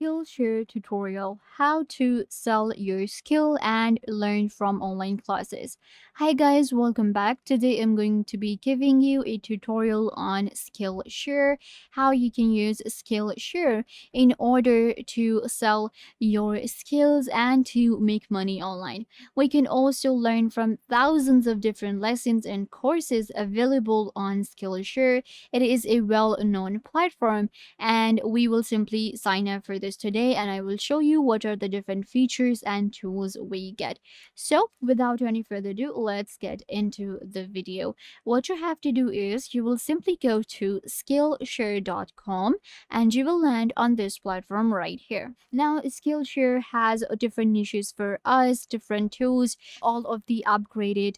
Skillshare tutorial: how to sell your skill and learn from online classes. Hi guys, welcome back. Today I'm going to be giving you a tutorial on Skillshare, how you can use Skillshare in order to sell your skills and to make money online. We can also learn from thousands of different lessons and courses available on Skillshare. It is a well-known platform, and we will simply sign up for this today, and I will show you what are the different features and tools we get. So without any further ado, let's get into the video. What you have to do is you will simply go to skillshare.com and you will land on this platform right here. Now Skillshare has different niches for us, different tools, all of the upgraded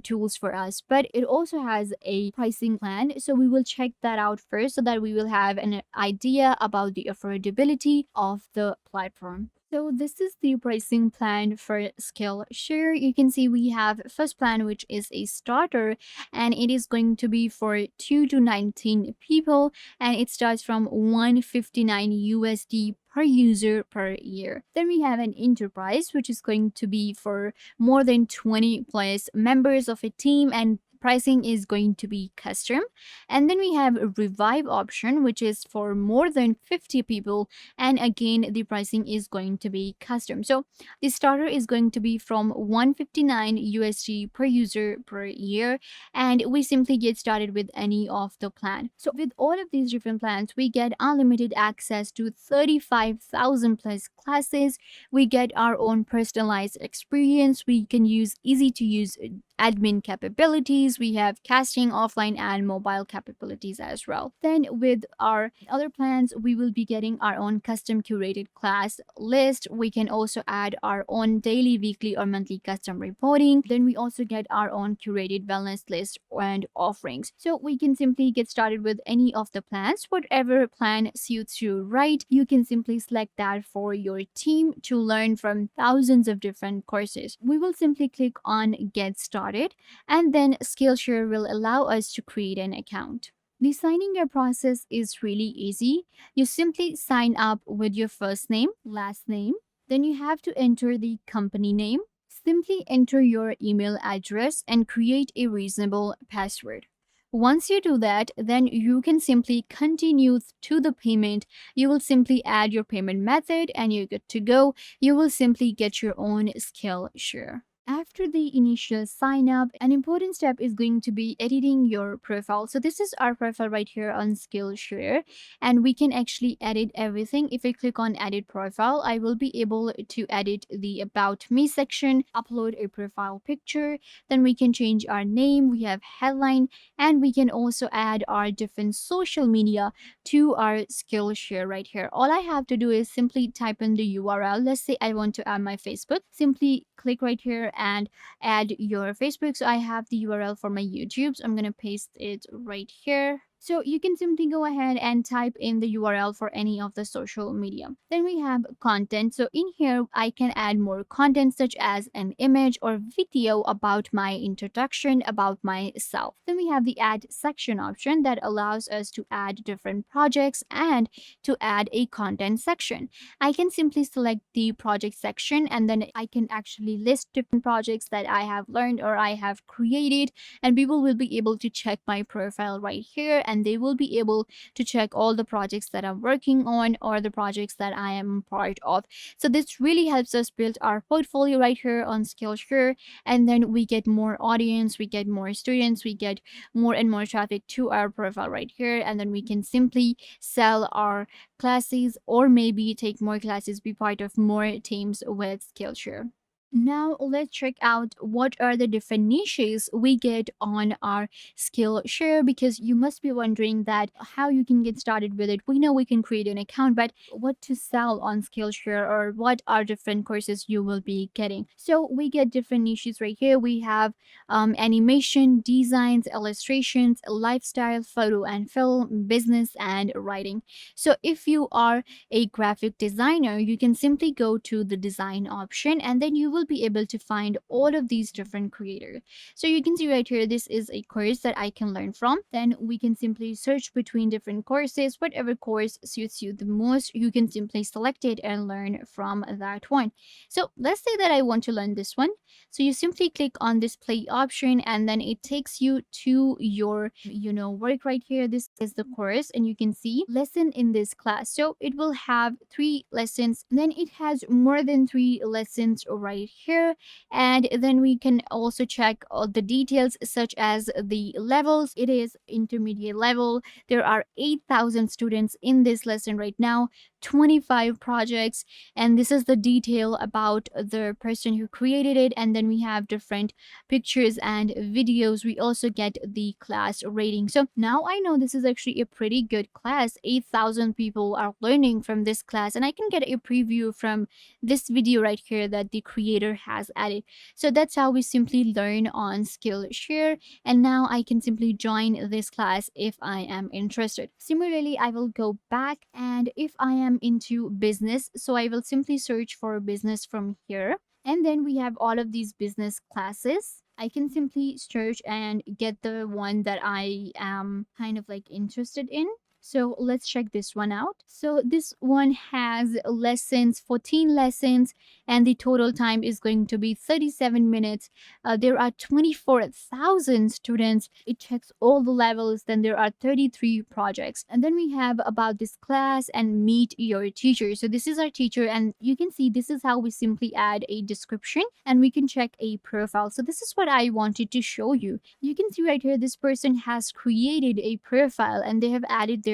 tools for us, but it also has a pricing plan, so we will check that out first so that we will have an idea about the affordability of the platform. So this is the pricing plan for Skillshare. You can see we have first plan, which is a starter, and it is going to be for 2 to 19 people, and it starts from 159 USD per user per year. Then we have an enterprise, which is going to be for more than 20 plus members of a team, and pricing is going to be custom. And then we have a revive option, which is for more than 50 people, and again the pricing is going to be custom. So the starter is going to be from 159 USD per user per year, and we simply get started with any of the plan. So with all of these different plans, we get unlimited access to 35,000 plus classes. We get our own personalized experience. We can use easy to use admin capabilities. We have casting, offline and mobile capabilities as well. Then with our other plans, we will be getting our own custom curated class list. We can also add our own daily, weekly or monthly custom reporting. Then we also get our own curated wellness list and offerings. So we can simply get started with any of the plans. Whatever plan suits you right, you can simply select that for your team to learn from thousands of different courses. We will simply click on get started, and then Skillshare will allow us to create an account. The signing up process is really easy. You simply sign up with your first name, last name, then you have to enter the company name. Simply enter your email address and create a reasonable password. Once you do that, then you can simply continue to the payment. You will simply add your payment method and you're good to go. You will simply get your own Skillshare. After the initial sign up, an important step is going to be editing your profile. So this is our profile right here on Skillshare, and we can actually edit everything. If I click on edit profile, I will be able to edit the about me section, upload a profile picture, then we can change our name, we have headline, and we can also add our different social media to our Skillshare right here. All I have to do is simply type in the URL. Let's say I want to add my Facebook. Simply click right here and add your Facebook. So I have the URL for my YouTube, so I'm going to paste it right here. So you can simply go ahead and type in the URL for any of the social media. Then we have content. So in here, I can add more content such as an image or video about my introduction, about myself. Then we have the add section option that allows us to add different projects and to add a content section. I can simply select the project section, and then I can actually list different projects that I have learned or I have created, and people will be able to check my profile right here, and they will be able to check all the projects that I'm working on or the projects that I am part of. So this really helps us build our portfolio right here on Skillshare, and then we get more audience, we get more students, we get more and more traffic to our profile right here, and then we can simply sell our classes or maybe take more classes, be part of more teams with Skillshare. Now let's check out what are the different niches we get on our Skillshare, because you must be wondering that how you can get started with it. We know we can create an account, but what to sell on Skillshare or what are different courses you will be getting. So we get different niches right here. We have animation, designs, illustrations, lifestyle, photo and film, business and writing. So if you are a graphic designer, you can simply go to the design option, and then you will will be able to find all of these different creators. So you can see right here, this is a course that I can learn from. Then we can simply search between different courses. Whatever course suits you the most, you can simply select it and learn from that one. So let's say that I want to learn this one. So you simply click on this play option, and then it takes you to your, work right here. This is the course, and you can see lesson in this class. So it will have 3 lessons. Then it has more than 3 lessons right here. And then we can also check all the details such as the levels. It is intermediate level. There are 8,000 students in this lesson right now, 25 projects, and this is the detail about the person who created it. And then we have different pictures and videos. We also get the class rating. So now I know this is actually a pretty good class. 8,000 people are learning from this class, and I can get a preview from this video right here that the creator has added. So that's how we simply learn on Skillshare, and now I can simply join this class if I am interested. Similarly, I will go back, and if I am into business, so I will simply search for business from here. And then we have all of these business classes. I can simply search and get the one that I am kind of like interested in. So let's check this one out. So this one has lessons, 14 lessons, and the total time is going to be 37 minutes. There are 24,000 students. It checks all the levels. Then there are 33 projects. And then we have about this class and meet your teacher. So this is our teacher, and you can see this is how we simply add a description, and we can check a profile. So this is what I wanted to show you. You can see right here, this person has created a profile, and they have added their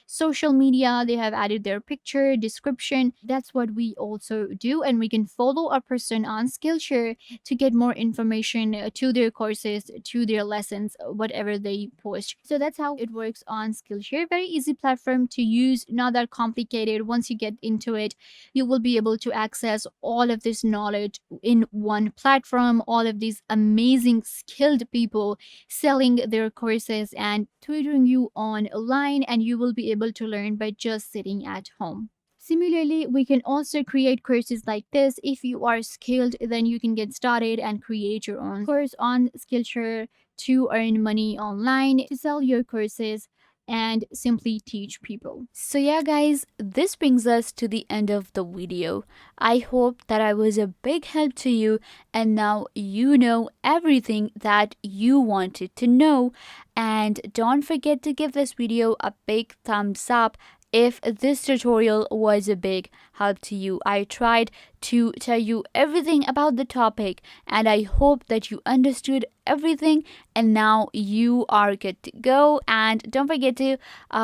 social media, they have added their picture, description. That's what we also do, and we can follow a person on Skillshare to get more information to their courses, to their lessons, whatever they post. So that's how it works on Skillshare. Very easy platform to use, not that complicated. Once you get into it, you will be able to access all of this knowledge in one platform, all of these amazing skilled people selling their courses and tutoring you online, and you will be able to learn by just sitting at home. Similarly, we can also create courses like this. If you are skilled, then you can get started and create your own course on Skillshare to earn money online, to sell your courses, and simply teach people. So yeah guys, this brings us to the end of the video. I hope that I was a big help to you, and now you know everything that you wanted to know. And don't forget to give this video a big thumbs up if this tutorial was a big help to you. I tried to tell you everything about the topic, and I hope that you understood everything, and now you are good to go. And don't forget to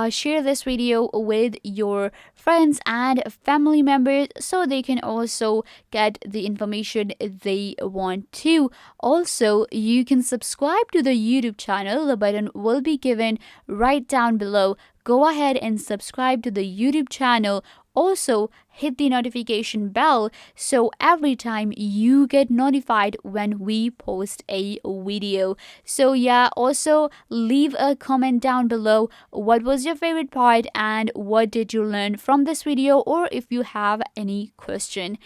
share this video with your friends and family members so they can also get the information they want to. Also, you can subscribe to the YouTube channel. The button will be given right down below. Go ahead and subscribe to the YouTube channel. Also, hit the notification bell so every time you get notified when we post a video. So yeah, also leave a comment down below. What was your favorite part and what did you learn from this video, or if you have any question.